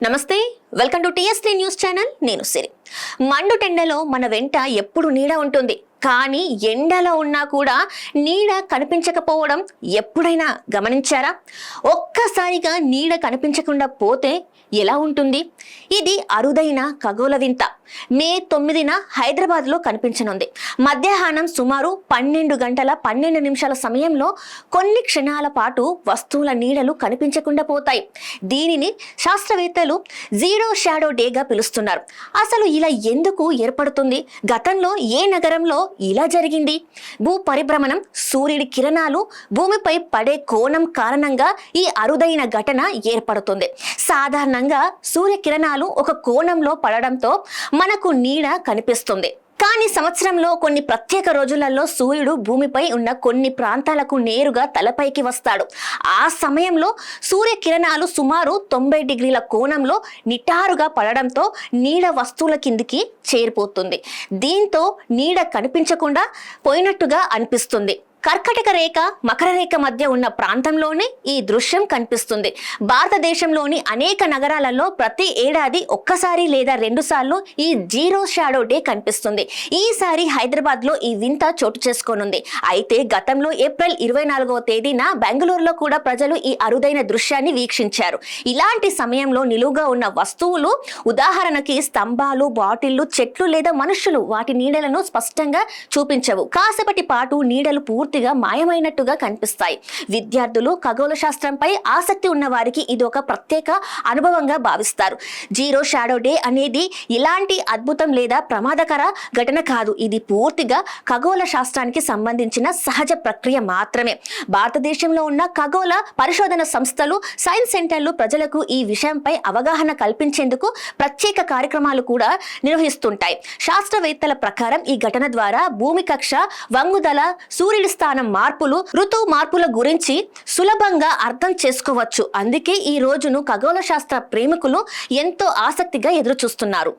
నమస్తే, welcome to TST news channel. నేను సిరి. మండుటెండలో మన వెంట ఎప్పుడు నీడ ఉంటుంది, కానీ ఎండలో ఉన్నా కూడా నీడ కనిపించకపోవడం ఎప్పుడైనా గమనించారా? ఒక్కసారిగా నీడ కనిపించకుండా పోతే ఎలా ఉంటుంది? ఇది అరుదైన ఖగోళ వింత. మే 9న హైదరాబాద్లో కనిపించనుంది. మధ్యాహ్నం సుమారు 12 గంటల 12 నిమిషాల సమయంలో కొన్ని క్షణాల పాటు వస్తువుల నీడలు కనిపించకుండా పోతాయి. దీనిని శాస్త్రవేత్తలు జీరో షాడో డేగా పిలుస్తున్నారు. అసలు ఇలా ఎందుకు ఏర్పడుతుంది? గతంలో ఏ నగరంలో ఇలా జరిగింది? భూ పరిభ్రమణం, సూర్యుడి కిరణాలు భూమిపై పడే కోణం కారణంగా ఈ అరుదైన ఘటన ఏర్పడుతుంది. సాధారణంగా సూర్య కిరణాలు ఒక కోణంలో పడడంతో మనకు నీడ కనిపిస్తుంది. కానీ సంవత్సరంలో కొన్ని ప్రత్యేక రోజులలో సూర్యుడు భూమిపై ఉన్న కొన్ని ప్రాంతాలకు నేరుగా తలపైకి వస్తాడు. ఆ సమయంలో సూర్య కిరణాలు సుమారు 90 డిగ్రీల కోణంలో నిటారుగా పడడంతో నీడ వస్తువుల కిందికి చేరిపోతుంది. దీంతో నీడ కనిపించకుండా పోయినట్టుగా అనిపిస్తుంది. కర్కటక రేఖ, మకర రేఖ మధ్య ఉన్న ప్రాంతంలోనే ఈ దృశ్యం కనిపిస్తుంది. భారతదేశంలోని అనేక నగరాలలో ప్రతి ఏడాది ఒక్కసారి లేదా 2 సార్లు ఈ జీరో షాడో డే కనిపిస్తుంది. ఈసారి హైదరాబాద్ లో ఈ వింత చోటు చేసుకోనుంది. అయితే గతంలో ఏప్రిల్ 24వ తేదీన బెంగళూరులో కూడా ప్రజలు ఈ అరుదైన దృశ్యాన్ని వీక్షించారు. ఇలాంటి సమయంలో నిలువుగా ఉన్న వస్తువులు, ఉదాహరణకి స్తంభాలు, బాటిళ్లు, చెట్లు లేదా మనుషులు వాటి నీడలను స్పష్టంగా చూపించవు. కాసేపటి పాటు నీడలు పూర్తిగా మాయమైనట్టుగా కనిపిస్తాయి. విద్యార్థులు, ఖగోళ శాస్త్రంపై ఆసక్తి ఉన్న వారికి ఇది ఒక ప్రత్యేక అనుభవంగా భావిస్తారు. జీరో షాడో డే అనేది ఇలాంటి అద్భుతం లేదా ప్రమాదకర ఘటన కాదు. ఇది పూర్తిగా ఖగోళ శాస్త్రానికి సంబంధించిన సహజ ప్రక్రియ మాత్రమే. భారతదేశంలో ఉన్న ఖగోళ పరిశోధన సంస్థలు, సైన్స్ సెంటర్లు ప్రజలకు ఈ విషయంపై అవగాహన కల్పించేందుకు ప్రత్యేక కార్యక్రమాలు కూడా నిర్వహిస్తుంటాయి. శాస్త్రవేత్తల ప్రకారం ఈ ఘటన ద్వారా భూమి కక్ష వంగుదల, సూర్యుడి స్థానం మార్పులు, ఋతువు మార్పుల గురించి సులభంగా అర్థం చేసుకోవచ్చు. అందుకే ఈ రోజును ఖగోళ శాస్త్ర ప్రేమికులు ఎంతో ఆసక్తిగా ఎదురు చూస్తున్నారు.